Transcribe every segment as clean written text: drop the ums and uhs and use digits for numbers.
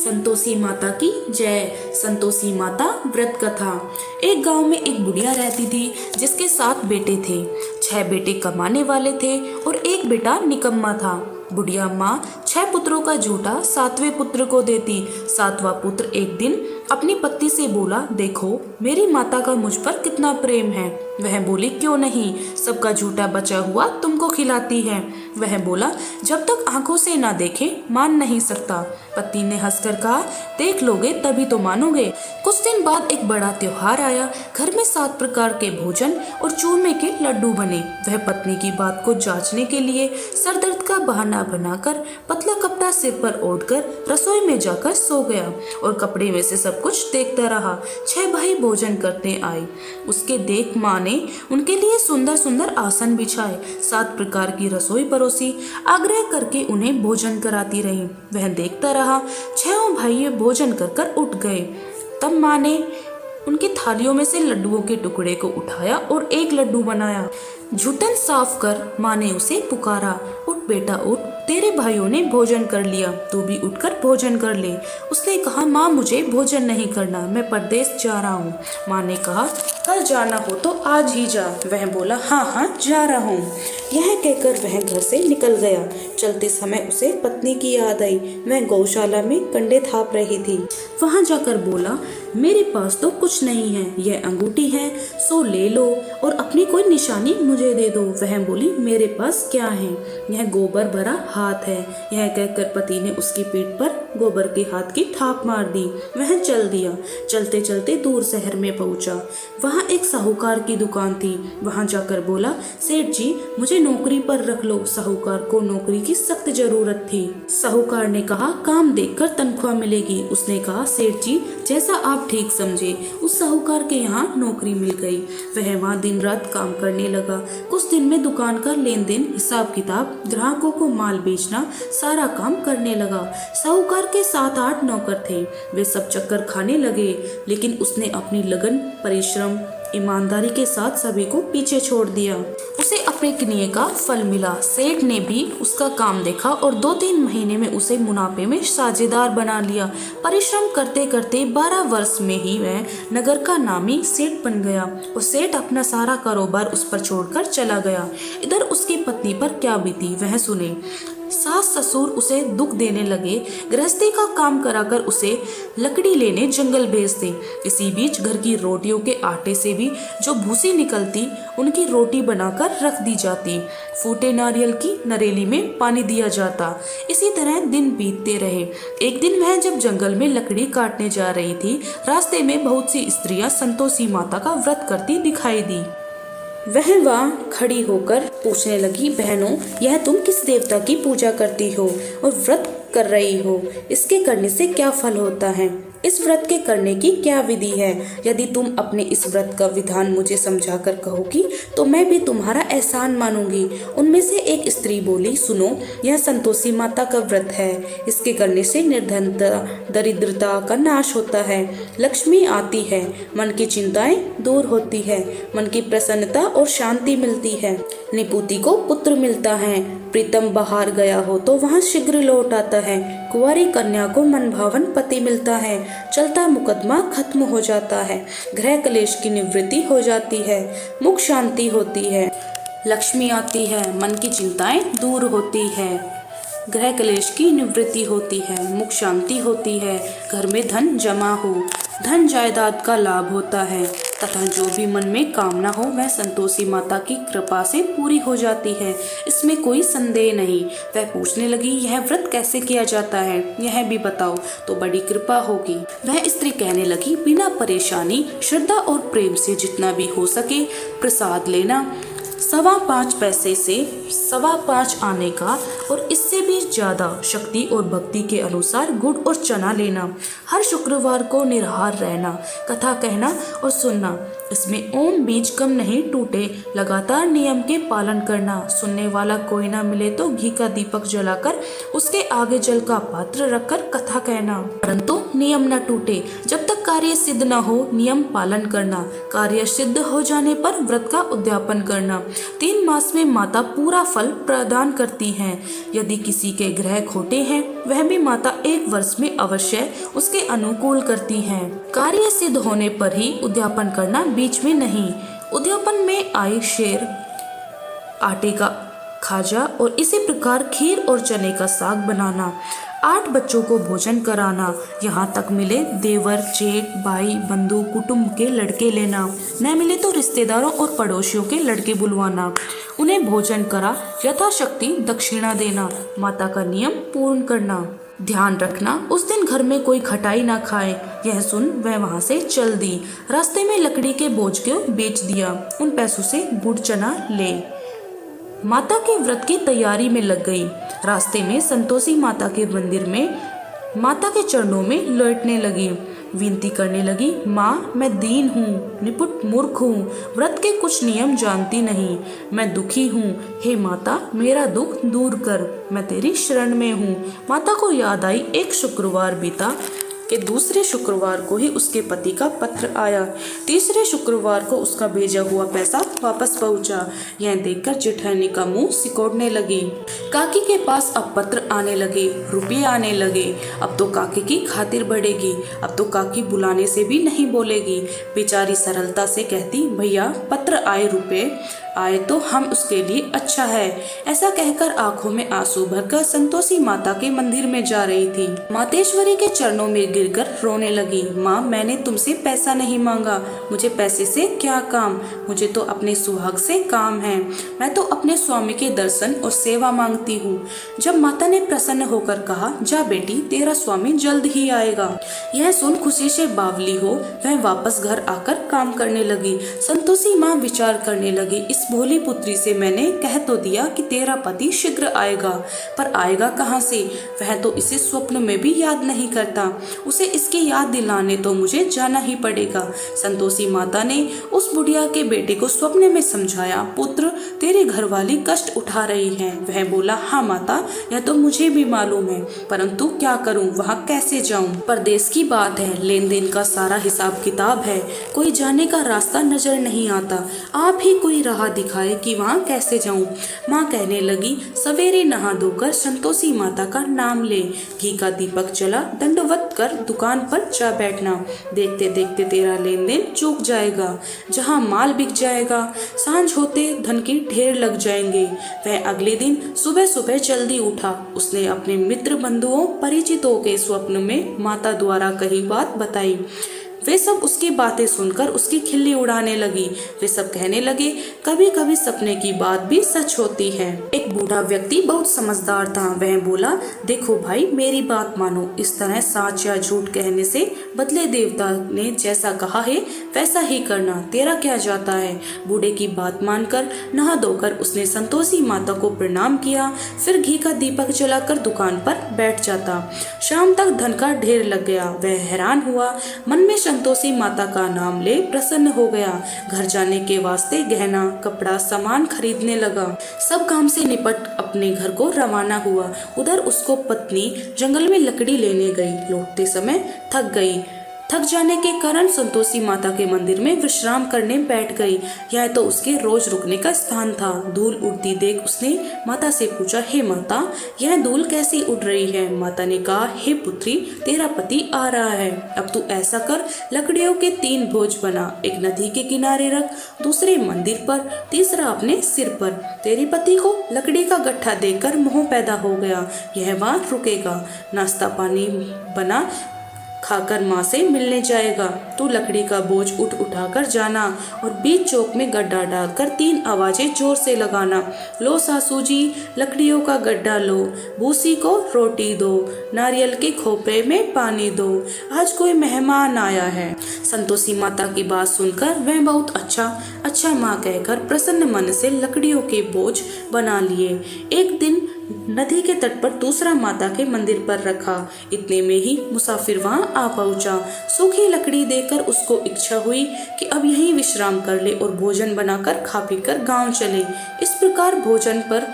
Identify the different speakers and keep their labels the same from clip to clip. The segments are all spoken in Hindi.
Speaker 1: संतोषी माता की जय। संतोषी माता व्रत कथा। एक गांव में एक बुढ़िया रहती थी जिसके 7 बेटे थे। 6 बेटे कमाने वाले थे और एक बेटा निकम्मा था। बुढ़िया माँ 6 पुत्रों का झूठा 7वें पुत्र को देती। 7वां पुत्र एक दिन अपनी पत्नी से बोला, देखो मेरी माता का मुझ पर कितना प्रेम है। वह बोली, क्यों नहीं, सबका झूठा बचा हुआ तुमको खिलाती है। वह बोला, जब तक आंखों से ना देखे मान नहीं सकता। पति ने हंसकर कहा, देख लोगे तभी तो मानोगे। कुछ दिन बाद एक बड़ा त्योहार आया। घर में 7 प्रकार के भोजन और चूरमे के लड्डू बने। वह पत्नी की बात को जांचने के लिए सर दर्द का बहाना बनाकर पतला कपड़ा सिर पर ओढ़कर रसोई में जाकर सो गया और कपड़े में से सब कुछ देखता रहा। 6 भाई भोजन करते आए। उसके देख माँ ने उनके लिए सुंदर सुंदर आसन बिछाए, 7 प्रकार की रसोई परोसी, आग्रह करके उन्हें भोजन कराती रही। वह देखता रहा। 6 भाई भोजन कर उठ गए। तब माँ ने उनकी थालियों में से लड्डुओं के टुकड़े को उठाया और एक लड्डू बनाया। झुटन साफ कर माँ ने उसे पुकारा, उठ बेटा उठ, तेरे भाइयों ने भोजन कर लिया, तू भी उठकर भोजन कर ले। उसने कहा, माँ मुझे भोजन नहीं करना, मैं परदेश जा रहा हूँ। माँ ने कहा, कल जाना हो तो आज ही जा। वह बोला, हाँ हाँ जा रहा हूँ। यह कहकर वह घर से निकल गया। चलते समय उसे पत्नी की याद आई। वह गौशाला में कंडे थाप रही थी। वहां जाकर बोला, मेरे पास तो कुछ नहीं है, यह अंगूठी है, सो ले लो और अपनी कोई निशानी मुझे दे दो। वह बोली, मेरे पास क्या है, यह गोबर भरा हाथ है। यह कहकर पति ने उसकी पीठ पर गोबर के हाथ की थाप मार दी। वह चल दिया। चलते चलते दूर शहर में पहुंचा। वहां एक साहूकार की दुकान थी। वहां जाकर बोला, सेठ जी मुझे नौकरी पर रख लो। साहूकार को नौकरी की सख्त जरूरत थी। साहूकार ने कहा, काम देखकर तनख्वाह मिलेगी। उसने कहा, सेठ जी जैसा आप ठीक समझे। उस साहूकार के यहाँ नौकरी मिल गई। वह वहाँ दिन रात काम करने लगा। कुछ दिन में दुकान का लेन देन, हिसाब किताब, ग्राहकों को माल बेचना, सारा काम करने लगा। साहूकार के 7-8 नौकर थे। वे सब चक्कर खाने लगे, लेकिन उसने अपनी लगन, परिश्रम, ईमानदारी के साथ सभी को पीछे छोड़ दिया। उसे अपने किए का फल मिला। सेठ ने भी उसका काम देखा और 2-3 महीने में उसे मुनाफे में साझेदार बना लिया। परिश्रम करते करते 12 वर्ष में ही वह नगर का नामी सेठ बन गया और सेठ अपना सारा कारोबार उस पर छोड़कर चला गया। इधर उसकी पत्नी पर क्या बीती वह सुने। सास ससुर उसे दुख देने लगे। गृहस्थी का काम कराकर उसे लकड़ी लेने जंगल भेजते। इसी बीच घर की रोटियों के आटे से भी जो भूसी निकलती, उनकी रोटी बनाकर रख दी जाती। फूटे नारियल की नरेली में पानी दिया जाता। इसी तरह दिन बीतते रहे। एक दिन वह जब जंगल में लकड़ी काटने जा रही थी, रास्ते में बहुत सी स्त्रियां संतोषी माता का व्रत करती दिखाई दी। वह वहाँ खड़ी होकर पूछने लगी, बहनों यह तुम किस देवता की पूजा करती हो और व्रत कर रही हो? इसके करने से क्या फल होता है? इस व्रत के करने की क्या विधि है? यदि तुम अपने इस व्रत का विधान मुझे समझाकर कहोगी तो मैं भी तुम्हारा एहसान मानूंगी। उनमें से एक स्त्री बोली, सुनो, यह संतोषी माता का व्रत है। इसके करने से निर्धनता, दरिद्रता का नाश होता है, लक्ष्मी आती है, मन की चिंताएं दूर होती है, मन की प्रसन्नता और शांति मिलती है, निपुति को पुत्र मिलता है, प्रीतम बाहर गया हो तो वहाँ शीघ्र लौट आता है, कुंवारी कन्या को मनभावन पति मिलता है, चलता मुकदमा खत्म हो जाता है, गृह क्लेश की निवृत्ति हो जाती है, मुख शांति होती है, लक्ष्मी आती है, मन की चिंताएं दूर होती है, गृह क्लेश की निवृत्ति होती है, मुख शांति होती है, घर में धन जमा हो, धन जायदाद का लाभ होता है तथा जो भी मन में कामना हो वह संतोषी माता की कृपा से पूरी हो जाती है। इसमें कोई संदेह नहीं। वह पूछने लगी, यह व्रत कैसे किया जाता है, यह भी बताओ तो बड़ी कृपा होगी। वह स्त्री कहने लगी, बिना परेशानी, श्रद्धा और प्रेम से जितना भी हो सके प्रसाद लेना, 5.25 पैसे से 5.25 आने का और इससे भी ज्यादा शक्ति और भक्ति के अनुसार गुड़ और चना लेना, हर शुक्रवार को निराहार रहना, कथा कहना और सुनना, इसमें ओम बीज कम नहीं टूटे, लगातार नियम के पालन करना, सुनने वाला कोई ना मिले तो घी का दीपक जलाकर उसके आगे जल का पात्र रखकर कथा कहना, परंतु नियम न टूटे, जब तक कार्य सिद्ध न हो नियम पालन करना, कार्य सिद्ध हो जाने पर व्रत का उद्यापन करना, 3 मास में माता पूरा फल प्रदान करती हैं। यदि किसी के ग्रह खोटे हैं, वह भी माता 1 वर्ष में अवश्य उसके अनुकूल करती हैं। कार्य सिद्ध होने पर ही उद्यापन करना, बीच में नहीं। उद्यापन में आए शेर, आटे का खाजा और इसी प्रकार खीर और चने का साग बनाना, 8 बच्चों को भोजन कराना, यहाँ तक मिले देवर, जेठ, भाई, बंधु, कुटुंब के लड़के लेना, न मिले तो रिश्तेदारों और पड़ोसियों के लड़के बुलवाना, उन्हें भोजन करा यथाशक्ति दक्षिणा देना, माता का नियम पूर्ण करना। ध्यान रखना, उस दिन घर में कोई खटाई ना खाए। यह सुन वह वहां से चल दी। रास्ते में लकड़ी के बोझ को बेच दिया, उन पैसों से गुड़ चना ले माता के व्रत की तैयारी में लग गई। रास्ते में संतोषी माता के मंदिर में माता के चरणों में लौटने लगी, विनती करने लगी, माँ मैं दीन हूँ, निपुट मूर्ख हूँ, व्रत के कुछ नियम जानती नहीं, मैं दुखी हूँ, हे माता मेरा दुख दूर कर, मैं तेरी शरण में हूँ। माता को याद आई, एक शुक्रवार बीता कि दूसरे शुक्रवार को ही उसके पति का पत्र आया। तीसरे शुक्रवार को उसका भेजा हुआ पैसा वापस पहुंचा। यह देखकर जेठानी का मुंह सिकोड़ने लगी। काकी के पास अब पत्र आने लगे, रुपये आने लगे। अब तो काकी की खातिर बढ़ेगी, अब तो काकी बुलाने से भी नहीं बोलेगी। बेचारी सरलता से कहती, भैया पत्र आए, रुपये आए तो हम उसके लिए अच्छा है। ऐसा कहकर आंखों में आंसू भरकर संतोषी माता के मंदिर में जा रही थी। मातेश्वरी के चरणों में गिरकर रोने लगी, माँ मैंने तुमसे पैसा नहीं मांगा, मुझे पैसे से क्या काम, मुझे तो अपने सुहाग से काम है। मैं तो अपने स्वामी के दर्शन और सेवा मांगती हूँ। जब माता ने प्रसन्न होकर कहा, जा बेटी तेरा स्वामी जल्द ही आएगा, यह सुन खुशी से बावली हो वह वापस घर आकर काम करने लगी। संतोषी माँ विचार करने लगी, इस भोली पुत्री से मैंने कह तो दिया कि तेरा पति शीघ्र आएगा, पर आएगा कहाँ से? वह तो इसे स्वप्न में भी याद नहीं करता। उसे इसकी याद दिलाने तो मुझे जाना ही पड़ेगा। संतोषी माता ने उस बुढ़िया के बेटे को स्वप्न में समझाया, पुत्र तेरे घरवाली कष्ट उठा रही है। वह बोला, हाँ माता यह तो मुझे भी मालूम है, परंतु क्या करूं, वहाँ कैसे जाऊं? परदेश की बात है, लेन देन का सारा हिसाब किताब है, कोई जाने का रास्ता नजर नहीं आता। आप ही कोई राह दिखाए कि वहाँ कैसे जाऊं। माँ कहने लगी, सवेरे नहा धोकर संतोषी माता का नाम ले, घी का दीपक जला दंडवत कर दुकान पर जा बैठना। देखते देखते तेरा लेन देन चूक जाएगा, जहाँ माल बिक जाएगा, सांझ होते धन के ढेर लग जाएंगे। वह अगले दिन सुबह सुबह जल्दी उठा। उसने अपने मित्र बंधुओं परिचितों के स्वप्न में माता द्वारा कही बात बताई। वे सब उसकी बातें सुनकर उसकी खिल्ली उड़ाने लगी। वे सब कहने लगे, कभी कभी सपने की बात भी सच होती है। एक बूढ़ा व्यक्ति बहुत समझदार था। वह बोला, देखो भाई मेरी बात मानो, इस तरह सच या झूठ कहने से बदले देवता ने जैसा कहा है वैसा ही करना, तेरा क्या जाता है। बूढ़े की बात मानकर नहा धोकर उसने संतोषी माता को प्रणाम किया, फिर घी का दीपक जलाकर दुकान पर बैठ जाता। शाम तक धन का ढेर लग गया। वह हैरान हुआ, मन में संतोषी माता का नाम ले प्रसन्न हो गया। घर जाने के वास्ते गहना कपड़ा सामान खरीदने लगा। सब काम से निपट अपने घर को रवाना हुआ। उधर उसको पत्नी जंगल में लकड़ी लेने गई। लौटते समय थक गई। थक जाने के कारण संतोषी माता के मंदिर में विश्राम करने बैठ गई। यह तो उसके रोज रुकने का स्थान था। धूल उड़ती देख उसने माता से पूछा, हे माता यह धूल कैसी उड़ रही है? माता ने कहा, हे पुत्री तेरा पति आ रहा है। अब तू ऐसा कर, लकड़ियों के 3 बोझ बना, एक नदी के किनारे रख, दूसरे मंदिर पर, तीसरा अपने सिर पर। तेरे पति को लकड़ी का गट्ठा देकर मोह पैदा हो गया, यह वहाँ रुकेगा। नाश्ता पानी बना खाकर माँ से मिलने जाएगा। तू लकड़ी का बोझ उठाकर जाना और बीच चौक में गड्ढा डालकर 3 आवाजें जोर से लगाना, लो सासू जी लकड़ियों का गड्ढा लो, भूसी को रोटी दो, नारियल के खोपरे में पानी दो, आज कोई मेहमान आया है। संतोषी माता की बात सुनकर वह बहुत अच्छा माँ कहकर प्रसन्न मन से लकड़ियों के बोझ बना लिए। एक दिन नदी के तट पर दूसरा माता के मंदिर पर रखा। इतने में ही मुसाफिर वहां आ पहुंचा। सूखी लकड़ी देकर उसको इच्छा हुई कि अब यहीं विश्राम कर ले और भोजन बनाकर खा पीकर गांव चले। इस प्रकार भोजन पर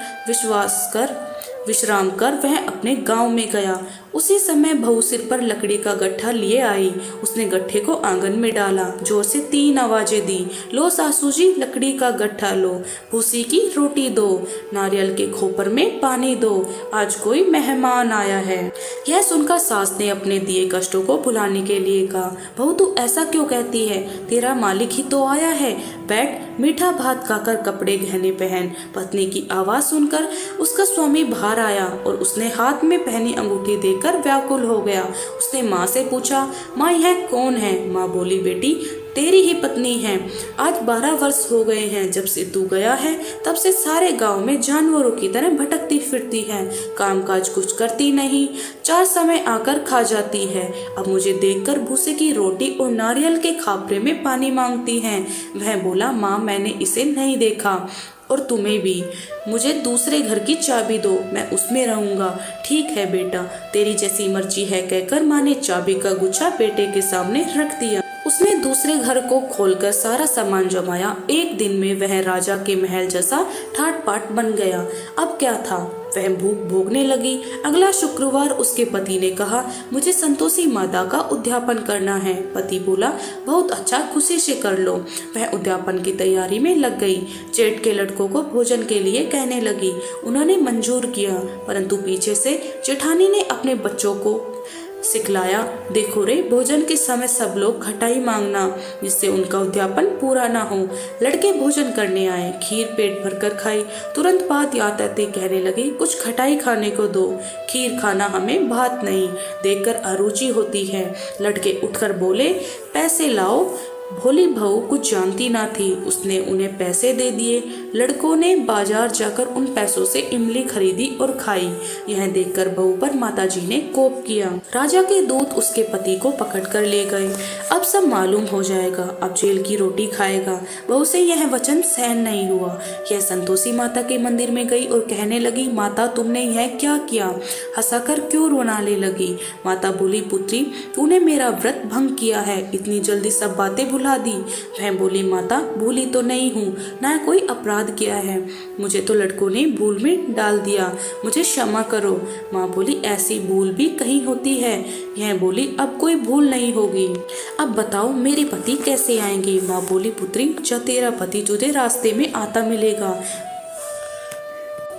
Speaker 1: विश्राम कर वह अपने गांव में गया। उसी समय बहू सिर पर लकड़ी का गट्ठा लिए आई। उसने गट्ठे को आंगन में डाला, जोर से 3 आवाजें दी। लो सासू जी, लकड़ी का गट्ठा लो, भूसी की रोटी दो, नारियल के खोपर में पानी दो, आज कोई मेहमान आया है। यह सुनकर सास ने अपने दिए कष्टों को भुलाने के लिए कहा, बहू तू ऐसा क्यों कहती है, तेरा मालिक ही तो आया है, बैठ मीठा भात खाकर कपड़े गहने पहन। पत्नी की आवाज सुनकर उसका स्वामी बाहर आया और उसने हाथ में पहनी अंगूठी देखकर व्याकुल हो गया। उसने माँ से पूछा, माँ यह कौन है? माँ बोली, बेटी तेरी ही पत्नी है। आज 12 वर्ष हो गए हैं जब से तू गया है, तब से सारे गांव में जानवरों की तरह भटकती फिरती है, कामकाज कुछ करती नहीं, 4 समय आकर खा जाती है। अब मुझे देखकर भूसे की रोटी और नारियल के खापरे में पानी मांगती है। वह बोला, माँ मैंने इसे नहीं देखा और तुम्हें भी, मुझे दूसरे घर की चाबी दो, मैं उसमें रहूंगा। ठीक है बेटा, तेरी जैसी मर्जी है, कहकर माँ ने चाबी का गुच्छा बेटे के सामने रख दिया। उसने दूसरे घर को खोलकर सारा सामान जमाया। एक दिन में वह राजा के महल जैसा ठाट पाट बन गया। अब क्या था, वह भूख भोगने लगी। अगला शुक्रवार उसके पति ने कहा, मुझे संतोषी माता का उद्यापन करना है। पति बोला, बहुत अच्छा, खुशी से कर लो। वह उद्यापन की तैयारी में लग गई। जेठ के लड़कों को भोजन के लिए कहने लगी। उन्होंने मंजूर किया, परंतु पीछे से जेठानी ने अपने बच्चों को सिखलाया, देखो रे, भोजन के समय सब लोग खटाई मांगना, जिससे उनका उद्यापन पूरा ना हो। लड़के भोजन करने आए, खीर पेट भरकर खाई। तुरंत बाद याद आते कहने लगे, कुछ खटाई खाने को दो, खीर खाना हमें भात नहीं, देखकर अरुचि होती है। लड़के उठकर बोले, पैसे लाओ। भोली बहू कुछ जानती ना थी, उसने उन्हें पैसे दे दिए। लड़कों ने बाजार जाकर उन पैसों से इमली खरीदी और खाई। यह देखकर बहू पर माताजी ने कोप किया। राजा के दूत उसके पति को पकड़कर ले गए। अब सब मालूम हो जाएगा, अब जेल की रोटी खाएगा। बहू से यह वचन सहन नहीं हुआ। यह संतोषी माता के मंदिर में गई और कहने लगी, माता तुमने यह क्या किया? हंसाकर क्यों रोनाने लगी? माता बोली, पुत्री तूने मेरा व्रत भंग किया है, इतनी जल्दी सब बातें भुला दी। वह बोली, माता भूली तो नहीं हूँ, ना कोई अपराध किया है, मुझे तो लड़कों ने भूल में डाल दिया, मुझे क्षमा करो। माँ बोली, ऐसी भूल भी कहीं होती है? यह बोली, अब कोई भूल नहीं होगी। अब बताओ मेरे पति कैसे आएंगे? माँ बोली, पुत्री जब तेरा पति तुझे रास्ते में आता मिलेगा।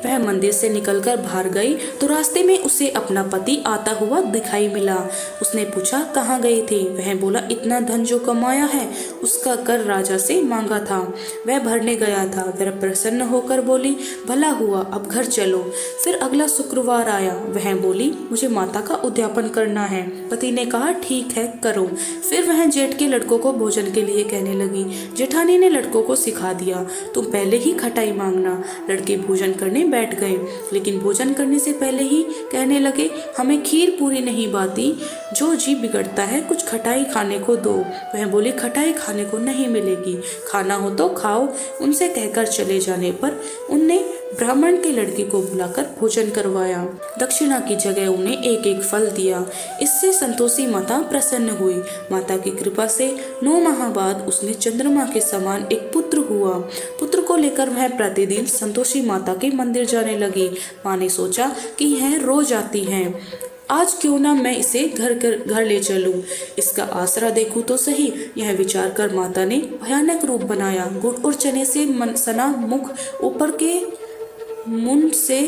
Speaker 1: वह मंदिर से निकलकर बाहर गई तो रास्ते में उसे अपना पति आता हुआ दिखाई मिला। उसने पूछा, कहाँ गई थी? वह बोला, इतना धन जो कमाया है उसका कर राजा से मांगा था, वह भरने गया था। वह प्रसन्न होकर बोली, भला हुआ, अब घर चलो। फिर अगला शुक्रवार आया। वह बोली, मुझे माता का उद्यापन करना है। पति ने कहा, ठीक है करो। फिर वह जेठ के लड़कों को भोजन के लिए कहने लगी। जेठानी ने लड़कों को सिखा दिया, तुम पहले ही खटाई मांगना। लड़के भोजन करने बैठ गए, लेकिन भोजन करने से पहले ही कहने लगे, हमें खीर पूरी नहीं भाती, जो जी बिगड़ता है, कुछ खटाई खाने को दो। वह बोली, खटाई खाने को नहीं मिलेगी, खाना हो तो खाओ। उनसे कहकर चले जाने पर उनने ब्राह्मण के लड़के को बुलाकर भोजन करवाया। दक्षिणा की जगह उन्हें एक एक फल दिया। इससे संतोषी माता प्रसन्न हुई। माता की कृपा से 9 माह बाद उसने चंद्रमा के समान एक पुत्र हुआ। पुत्र को लेकर वह प्रतिदिन संतोषी माता के मंदिर जाने लगी। माँ ने सोचा कि यह रोज आती है, आज क्यों ना मैं इसे घर ले चलूं, इसका आसरा देखूं तो सही। यह विचार कर माता ने भयानक रूप बनाया। गुड़ और चने से सना मुख, ऊपर के मुंड से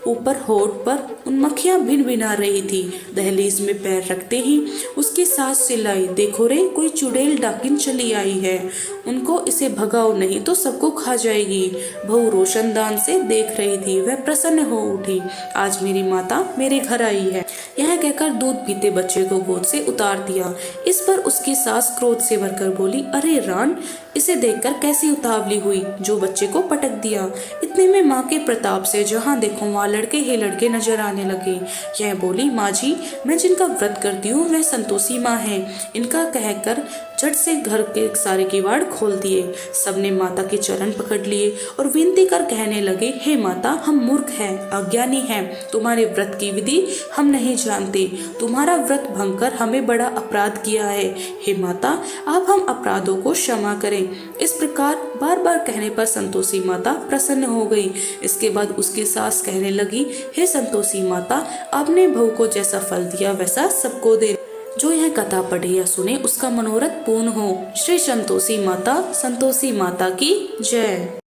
Speaker 1: ऊपर होठ पर उन मक्खियां भिन भिना रही थी। दहलीज में पैर रखते ही उसकी सास चिल्लाई, देखो रे, कोई चुड़ैल डाकिन चली आई है, उनको इसे भगाओ नहीं तो सबको खा जाएगी। बहू रोशनदान से देख रही थी। वह प्रसन्न हो उठी, आज मेरी माता मेरे घर आई है। यह कहकर दूध पीते बच्चे को गोद से उतार दिया। इस पर उसकी सास क्रोध से भरकर बोली, अरे रान, इसे देखकर कैसी उतावली हुई, जो बच्चे को पटक दिया। इतने में माँ के प्रताप से जहाँ देखो वहाँ लड़के ही लड़के नजर आने लगे। यह बोली, माँ जी, मैं जिनका व्रत करती हूँ वह संतोषी माँ है। इनका कहकर झट से घर के सारे किवाड़ खोल दिए। सबने माता के चरण पकड़ लिए और विनती कर कहने लगे, हे माता, हम मूर्ख हैं, अज्ञानी हैं, तुम्हारे व्रत की विधि हम नहीं जानते, तुम्हारा व्रत भंग कर हमें बड़ा अपराध किया है। हे माता, आप हम अपराधों को क्षमा करें। इस प्रकार बार बार कहने पर संतोषी माता प्रसन्न हो गई। इसके बाद उसकी सास कहने लगी, हे संतोषी माता, आपने बहू को जैसा फल दिया वैसा सबको दे। जो यह कथा पढ़े या सुने उसका मनोरथ पूर्ण हो। श्री संतोषी माता की जय।